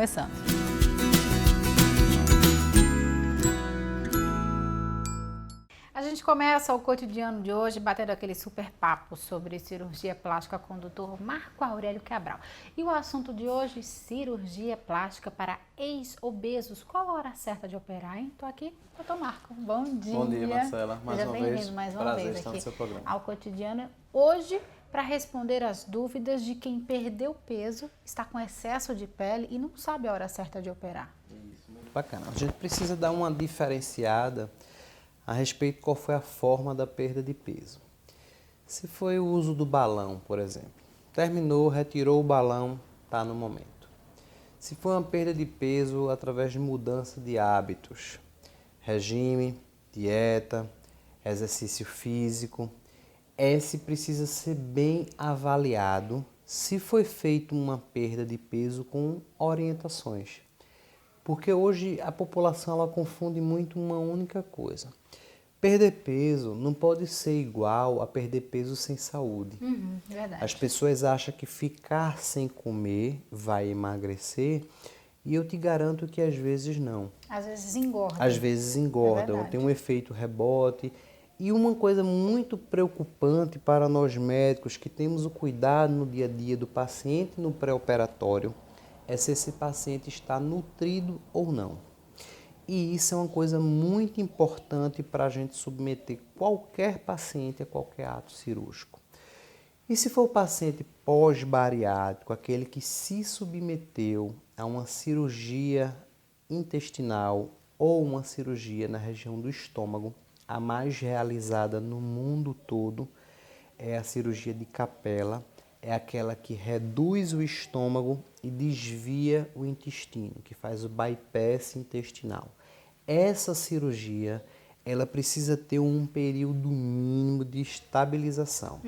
Começando. A gente começa o cotidiano de hoje batendo aquele super papo sobre cirurgia plástica com o Dr. Marco Aurélio Cabral. E o assunto de hoje, cirurgia plástica para ex-obesos. Qual a hora certa de operar, hein? Tô aqui, Dr. Marco. Bom dia. Bom dia, Marcela. Seja bem-vindo mais uma Prazer vez estar aqui no seu programa. ao cotidiano. Hoje, para responder as dúvidas de quem perdeu peso, está com excesso de pele e não sabe a hora certa de operar. Isso, muito bacana. A gente precisa dar uma diferenciada a respeito de qual foi a forma da perda de peso. Se foi o uso do balão, por exemplo, terminou, retirou o balão, está no momento. Se foi uma perda de peso através de mudança de hábitos, regime, dieta, exercício físico, esse precisa ser bem avaliado se foi feita uma perda de peso com orientações. Porque hoje a população ela confunde muito uma única coisa. Perder peso não pode ser igual a perder peso sem saúde. Verdade. As pessoas acham que ficar sem comer vai emagrecer e eu te garanto que às vezes não. Às vezes engorda. Às vezes engordam, verdade. tem um efeito rebote. E uma coisa muito preocupante para nós médicos que temos o cuidado no dia a dia do paciente no pré-operatório é se esse paciente está nutrido ou não. E isso é uma coisa muito importante para a gente submeter qualquer paciente a qualquer ato cirúrgico. E se for o paciente pós-bariátrico, aquele que se submeteu a uma cirurgia intestinal ou uma cirurgia na região do estômago, a mais realizada no mundo todo é a cirurgia de Capella, é aquela que reduz o estômago e desvia o intestino, que faz o bypass intestinal. Essa cirurgia, ela precisa ter um período mínimo de estabilização.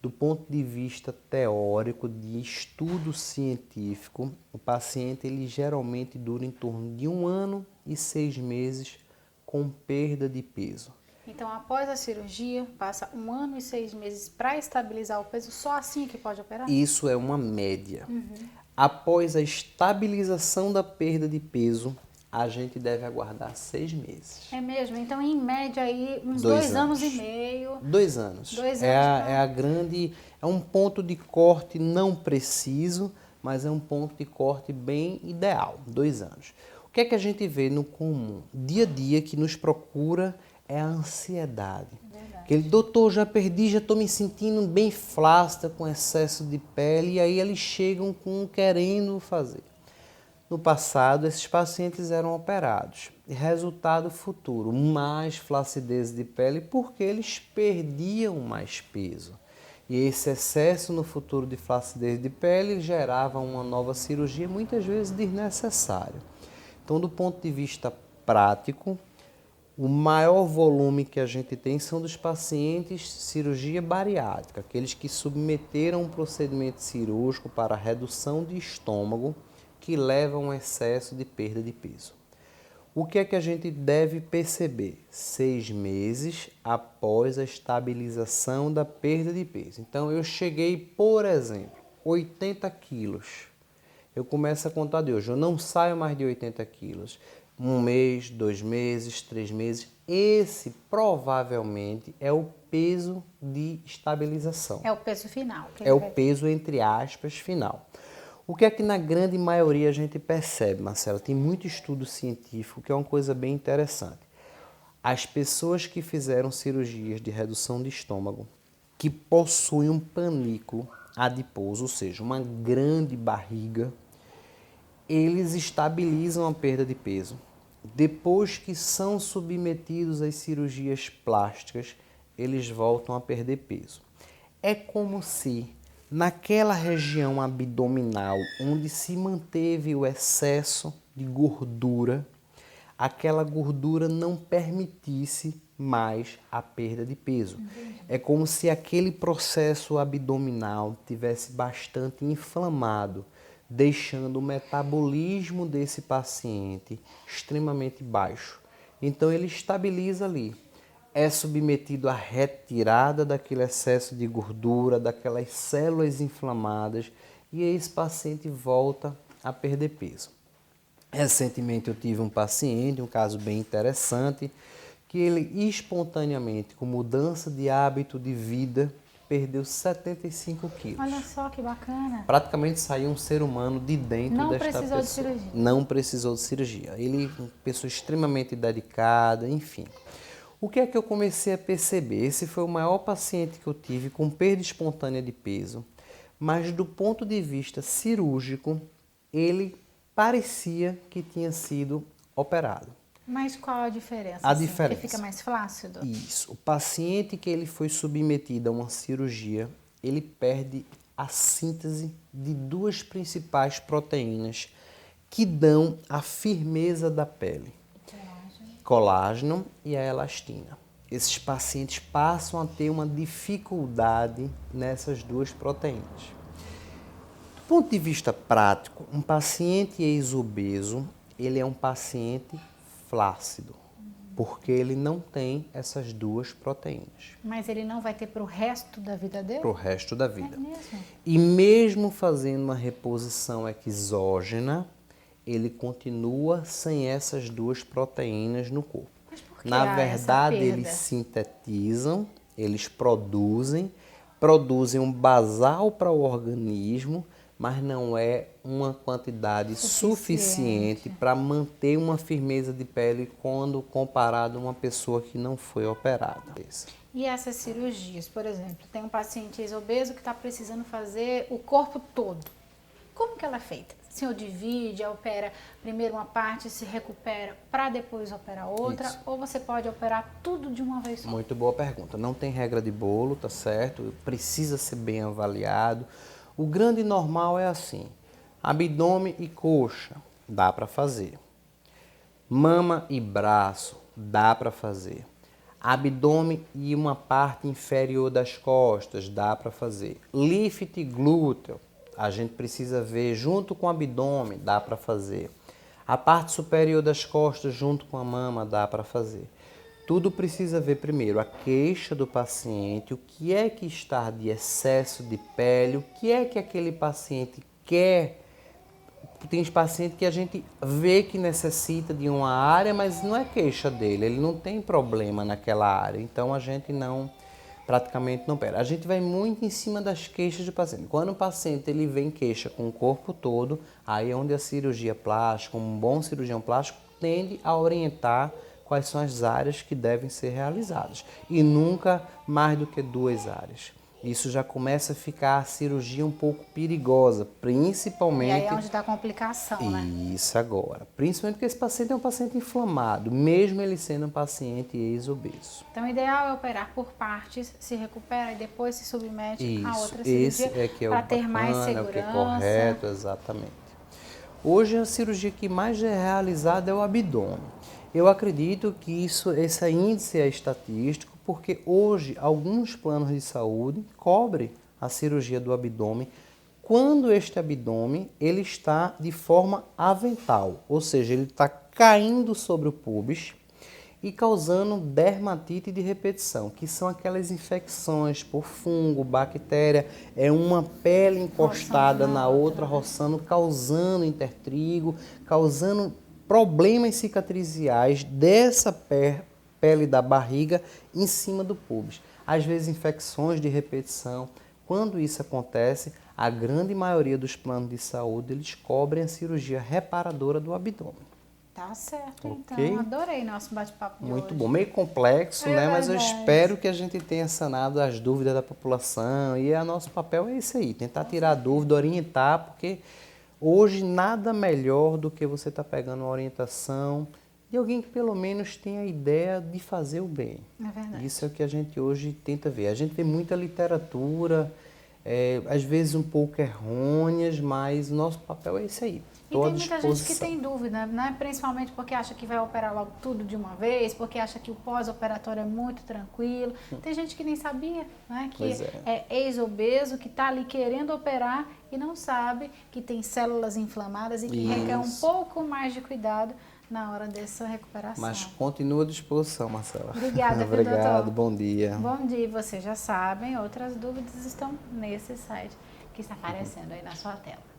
Do ponto de vista teórico, de estudo científico, o paciente ele geralmente dura em torno de 1 ano e 6 meses com perda de peso. Então, após a cirurgia, passa 1 ano e 6 meses para estabilizar o peso, só assim que pode operar? Isso é uma média. Após a estabilização da perda de peso, a gente deve aguardar 6 meses. É mesmo? Então, em média, aí, uns 2 2 anos e meio. 2 anos. 2 É anos a grande, é um ponto de corte não preciso, mas é um ponto de corte bem ideal, 2 anos. O que é que a gente vê no comum? Dia a dia que nos procura é a ansiedade. Aquele doutor, já perdi, já estou me sentindo bem flácida, com excesso de pele, e aí eles chegam querendo fazer. No passado, esses pacientes eram operados. E resultado futuro, mais flacidez de pele, porque eles perdiam mais peso. E esse excesso no futuro de flacidez de pele gerava uma nova cirurgia, muitas vezes desnecessária. Então, do ponto de vista prático, o maior volume que a gente tem são dos pacientes cirurgia bariátrica, aqueles que submeteram um procedimento cirúrgico para redução de estômago, que leva a um excesso de perda de peso. O que é que a gente deve perceber? 6 meses após a estabilização da perda de peso. Então, eu cheguei, por exemplo, 80 quilos. Eu começo a contar de hoje, eu não saio mais de 80 quilos. 1 mês, 2 meses, 3 meses. Esse provavelmente é o peso de estabilização. É o peso final. É o peso, entre aspas, final. O que é que na grande maioria a gente percebe, Marcela? Tem muito estudo científico que é uma coisa bem interessante. As pessoas que fizeram cirurgias de redução de estômago, que possuem um panículo adiposo, ou seja, uma grande barriga, eles estabilizam a perda de peso. Depois que são submetidos às cirurgias plásticas, eles voltam a perder peso. É como se naquela região abdominal onde se manteve o excesso de gordura, aquela gordura não permitisse mais a perda de peso. É como se aquele processo abdominal tivesse bastante inflamado, deixando o metabolismo desse paciente extremamente baixo. Então ele estabiliza ali. É submetido à retirada daquele excesso de gordura, daquelas células inflamadas, e esse paciente volta a perder peso. Recentemente eu tive um paciente, um caso bem interessante, que ele espontaneamente, com mudança de hábito de vida, perdeu 75 quilos. Olha só que bacana. Praticamente saiu um ser humano de dentro Não desta precisou de pessoa. cirurgia. Não precisou de cirurgia. Ele é uma pessoa extremamente dedicada, enfim. O que é que eu comecei a perceber? Esse foi o maior paciente que eu tive com perda espontânea de peso, mas do ponto de vista cirúrgico, ele parecia que tinha sido operado. Mas qual a diferença? A assim? diferença. Ele fica mais flácido? Isso. O paciente que ele foi submetido a uma cirurgia, ele perde a síntese de duas principais proteínas que dão a firmeza da pele. Colágeno e a elastina. Esses pacientes passam a ter uma dificuldade nessas duas proteínas. Do ponto de vista prático, um paciente ex-obeso, ele é um paciente flácido, porque ele não tem essas duas proteínas. Mas ele não vai ter para o resto da vida dele? Para o resto da vida. É mesmo? E mesmo fazendo uma reposição exógena, ele continua sem essas duas proteínas no corpo. Mas por que Na há verdade, essa perda? eles sintetizam, eles produzem um basal para o organismo, mas não é uma quantidade suficiente para manter uma firmeza de pele quando comparado a uma pessoa que não foi operada. E essas cirurgias, por exemplo, tem um paciente ex-obeso que está precisando fazer o corpo todo. Como que ela é feita? O senhor divide, opera primeiro uma parte, se recupera para depois operar outra? Isso. Ou você pode operar tudo de uma vez só? Muito boa pergunta. Não tem regra de bolo, tá certo? Precisa ser bem avaliado. O grande normal é assim: abdômen e coxa, dá para fazer. Mama e braço, dá para fazer. Abdômen e uma parte inferior das costas, dá para fazer. Lift glúteo, a gente precisa ver junto com o abdômen, dá para fazer. A parte superior das costas junto com a mama, dá para fazer. Tudo precisa ver primeiro a queixa do paciente, o que é que está de excesso de pele, o que é que aquele paciente quer. Tem paciente que a gente vê que necessita de uma área, mas não é queixa dele, ele não tem problema naquela área, então a gente praticamente não opera. A gente vai muito em cima das queixas do paciente. Quando o paciente ele vem queixa com o corpo todo, aí é onde a cirurgia plástica, um bom cirurgião plástico, tende a orientar quais são as áreas que devem ser realizadas. E nunca mais do que 2 áreas. Isso já começa a ficar a cirurgia um pouco perigosa, principalmente... E aí é onde está a complicação, né? Isso agora. Principalmente porque esse paciente é um paciente inflamado, mesmo ele sendo um paciente ex-obeso. Então o ideal é operar por partes, se recupera e depois se submete a outra esse cirurgia é que é o para ter mais bacana, segurança. é o que é correto, exatamente. Hoje a cirurgia que mais é realizada é o abdômen. Eu acredito que esse índice é estatístico, porque hoje alguns planos de saúde cobrem a cirurgia do abdômen quando este abdômen ele está de forma avental, ou seja, ele está caindo sobre o púbis e causando dermatite de repetição, que são aquelas infecções por fungo, bactéria, é uma pele encostada na outra, roçando, causando intertrigo, causando problemas cicatriciais dessa pele da barriga em cima do púbis. Às vezes infecções de repetição. Quando isso acontece, a grande maioria dos planos de saúde, eles cobrem a cirurgia reparadora do abdômen. Tá certo, Ok? então. Adorei nosso bate-papo de Muito hoje. bom. Meio complexo, É né? Mas eu verdade. espero que a gente tenha sanado as dúvidas da população. E o nosso papel é esse aí, tentar tirar dúvida, orientar, porque hoje nada melhor do que você estar pegando uma orientação de alguém que pelo menos tenha a ideia de fazer o bem. É verdade. Isso é o que a gente hoje tenta ver. A gente vê muita literatura, às vezes um pouco errôneas, mas o nosso papel é esse aí. E tem muita gente que tem dúvida, né? Principalmente porque acha que vai operar logo tudo de uma vez, porque acha que o pós-operatório é muito tranquilo. Tem gente que nem sabia, né? Que é ex-obeso, que está ali querendo operar e não sabe que tem células inflamadas e que requer um pouco mais de cuidado na hora dessa recuperação. Mas continua à disposição, Marcela. Obrigada, Obrigado, doutor. bom dia. Bom dia, vocês já sabem, outras dúvidas estão nesse site que está aparecendo aí na sua tela.